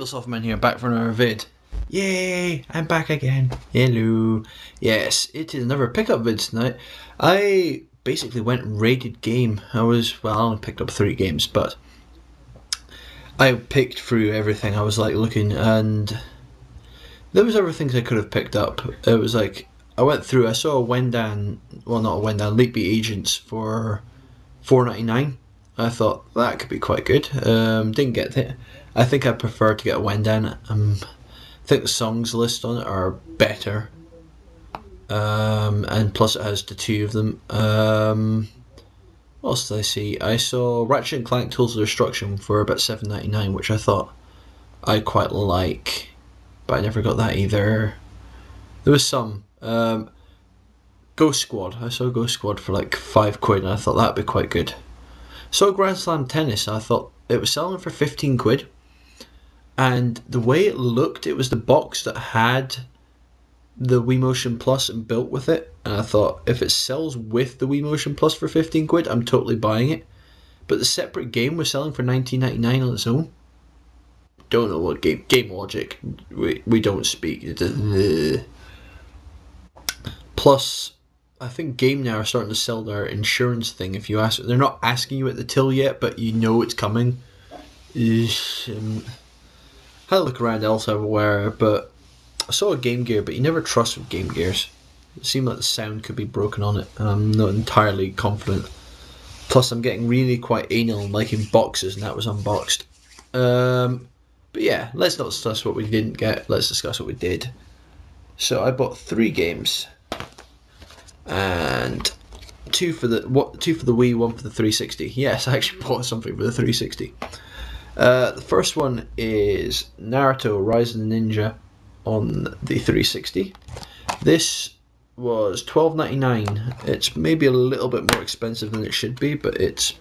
yourself, man, here, back for another vid. Yay, I'm back again. Hello. Yes, it is another pickup vid tonight. I basically went and rated game. I only picked up 3 games, but I picked through everything. I was like looking, and there was other things I could have picked up. It was like, I went through, I saw a Wendan, well not a Wendan, Late Beat Agents for $4.99. I thought that could be quite good. Didn't get it. I think I prefer to get a Wendan. I think the songs list on it are better. And plus it has the 2 of them. What else did I see? I saw Ratchet and Clank Tools of Destruction for about $7.99, which I thought I quite like, but I never got that either. There was some. Ghost Squad. I saw Ghost Squad for like £5, and I thought that'd be quite good. Saw Grand Slam Tennis, and I thought it was selling for £15, and the way it looked, it was the box that had the Wii Motion Plus built with it, and I thought if it sells with the Wii Motion Plus for £15, I'm totally buying it. But the separate game was selling for $19.99 on its own. Don't know what game logic. We don't speak. Plus, I think Game Now are starting to sell their insurance thing. If you ask, they're not asking you at the till yet, but you know it's coming. Had a look around elsewhere, but I saw a Game Gear, but you never trust with Game Gears. It seemed like the sound could be broken on it, and I'm not entirely confident. Plus, I'm getting really quite anal and liking boxes, and that was unboxed. But yeah, let's not discuss what we didn't get. Let's discuss what we did. So I bought 3 games, and 2 for the Wii, 1 for the 360. Yes, I actually bought something for the 360. The first one is Naruto Rise of the Ninja on the 360. This was $12.99. It's maybe a little bit more expensive than it should be, but it's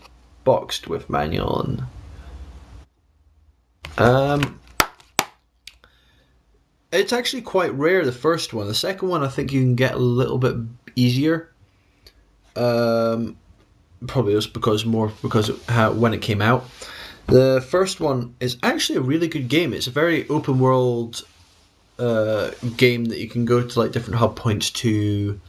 boxed with manual and it's actually quite rare, the first one. The second one I think you can get a little bit easier. Probably just because of when it came out. The first one is actually a really good game. It's a very open world game that you can go to like different hub points to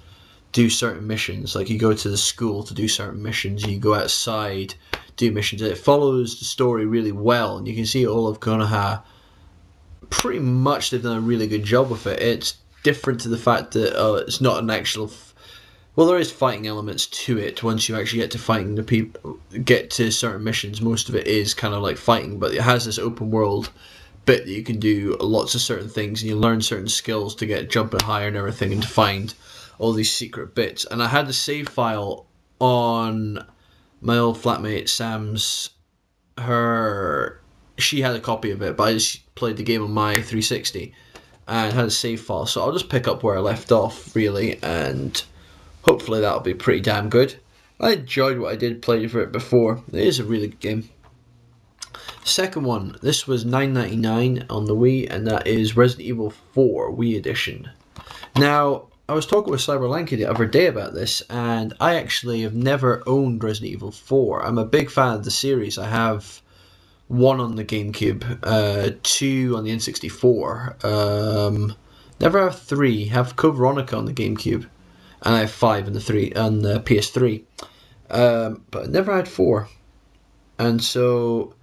do certain missions. Like you go to the school to do certain missions, you go outside, do missions. It follows the story really well, and you can see all of Konoha. Pretty much they've done a really good job with it. It's different to the fact that it's not an actual. Well, there is fighting elements to it once you actually get to fighting the people, get to certain missions. Most of it is kind of like fighting, but it has this open world bit that you can do lots of certain things, and you learn certain skills to get jumping higher and everything, and to find all these secret bits. And I had the save file on my old flatmate Sam's. She had a copy of it, but I just played the game on my 360 and had a save file, so I'll just pick up where I left off, really, and hopefully that'll be pretty damn good. I enjoyed what I did play for it before. It is a really good game. Second one, this was $9.99 on the Wii, and that is Resident Evil 4 Wii Edition. Now, I was talking with Cyberlanky the other day about this, and I actually have never owned Resident Evil 4. I'm a big fan of the series. I have 1 on the GameCube, 2 on the N64. Never have 3. Have Code Veronica on the GameCube, and I have 5 on the PS3. But I never had 4, and so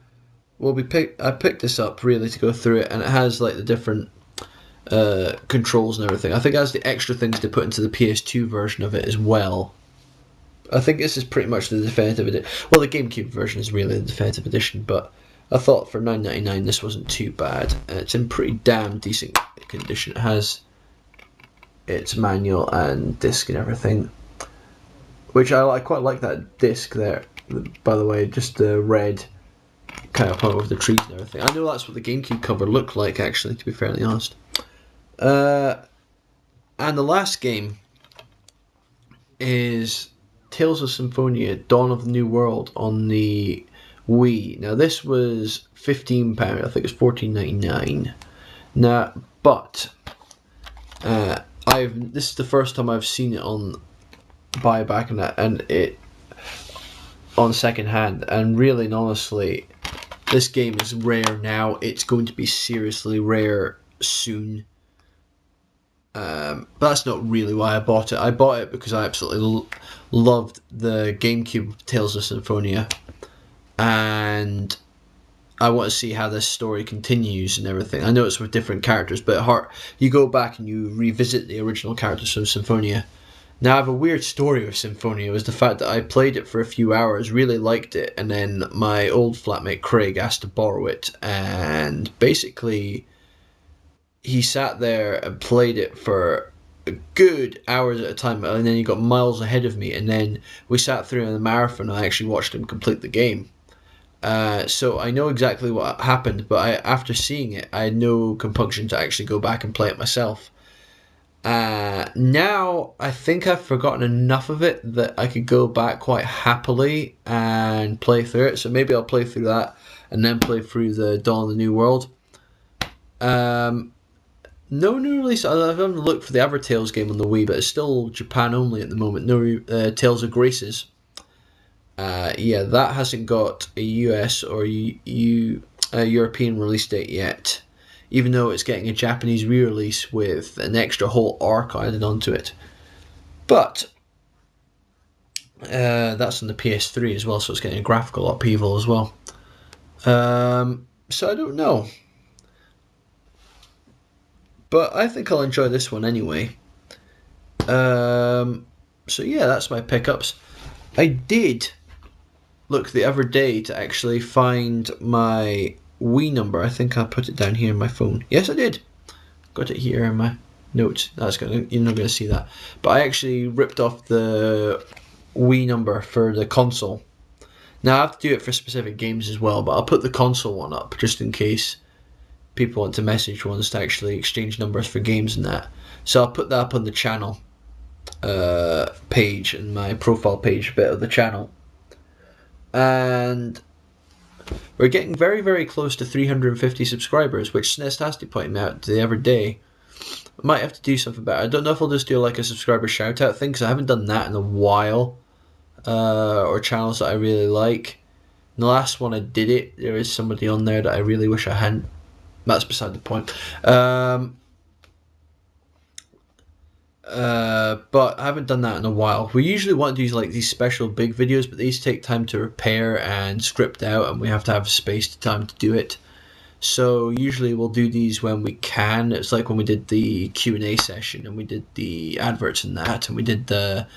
I picked this up really to go through it, and it has like the different controls and everything. I think it has the extra things to put into the PS2 version of it as well. I think this is pretty much the definitive edition. Well, the GameCube version is really the definitive edition, but I thought for $9.99 this wasn't too bad. It's in pretty damn decent condition. It has its manual and disc and everything, which I quite like that disc there, by the way, just the red kind of part of the trees and everything. I know that's what the GameCube cover looked like, actually, to be fairly honest. And the last game is Tales of Symphonia, Dawn of the New World on the Wii. Now this was £15, I think it's $14.99. Now, but this is the first time I've seen it on buyback and it on second hand, and really and honestly, This game is rare now. It's going to be seriously rare soon. But that's not really why I bought it. I bought it because I absolutely loved the GameCube Tales of Symphonia, and I want to see how this story continues and everything. I know it's with different characters, but at heart, you go back and you revisit the original characters from Symphonia. Now, I have a weird story with Symphonia. It was the fact that I played it for a few hours, really liked it, and then my old flatmate Craig asked to borrow it, and basically he sat there and played it for a good hours at a time, and then he got miles ahead of me, and then we sat through in a marathon, and I actually watched him complete the game. So I know exactly what happened, but after seeing it, I had no compunction to actually go back and play it myself. Now I think I've forgotten enough of it that I could go back quite happily and play through it. So maybe I'll play through that and then play through the Dawn of the New World. No new release. I haven't looked for the other Tales game on the Wii, but it's still Japan only at the moment. No Tales of Graces. Yeah, that hasn't got a US or European release date yet, even though it's getting a Japanese re-release with an extra whole arc added onto it. But that's on the PS3 as well, so it's getting a graphical upheaval as well. So I don't know. But I think I'll enjoy this one anyway. So yeah, that's my pickups. I did look the other day to actually find my Wii number. I think I put it down here in my phone. Yes, I did. Got it here in my notes. You're not gonna see that. But I actually ripped off the Wii number for the console. Now I have to do it for specific games as well, but I'll put the console one up just in case people want to message ones to actually exchange numbers for games and that. So I'll put that up on the channel page and my profile page bit of the channel. And we're getting very, very close to 350 subscribers, which Snestastic pointed me out the other day. I might have to do something about it. I don't know if I'll just do like a subscriber shout out thing, because I haven't done that in a while. Or channels that I really like. And the last one I did it, there is somebody on there that I really wish I hadn't. That's beside the point. But I haven't done that in a while. We usually want to do like these special big videos, but these take time to repair and script out, and we have to have space time to do it. So usually we'll do these when we can. It's like when we did the Q&A session, and we did the adverts and that, and we did the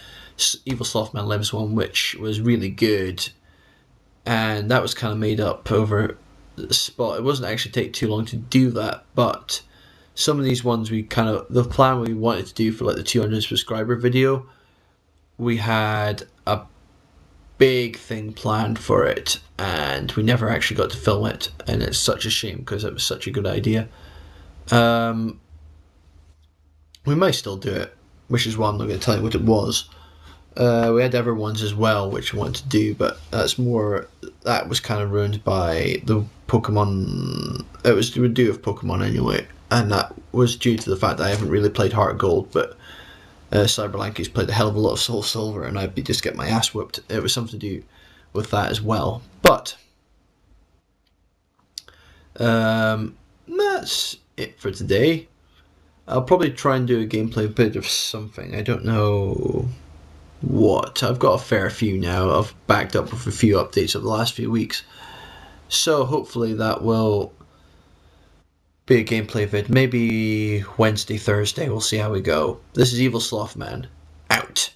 Evil Slothman Lives one, which was really good, and that was kind of made up over the spot. It wasn't actually take too long to do that, but some of these ones the plan we wanted to do for like the 200 subscriber video, we had a big thing planned for it, and we never actually got to film it, and it's such a shame because it was such a good idea. We might still do it, which is why I'm not going to tell you what it was. We had other ones as well which we wanted to do, but that was kind of ruined by the Pokemon. It was to do with Pokemon anyway, and that was due to the fact that I haven't really played Heart Gold, but Cyberlanky's played a hell of a lot of Soul Silver, and I'd be just getting my ass whooped. It was something to do with that as well. But that's it for today. I'll probably try and do a gameplay bit of something. I don't know what. I've got a fair few now. I've backed up with a few updates over the last few weeks. So hopefully that will be a gameplay vid. Maybe Wednesday, Thursday. We'll see how we go. This is Evil Slothman. Out.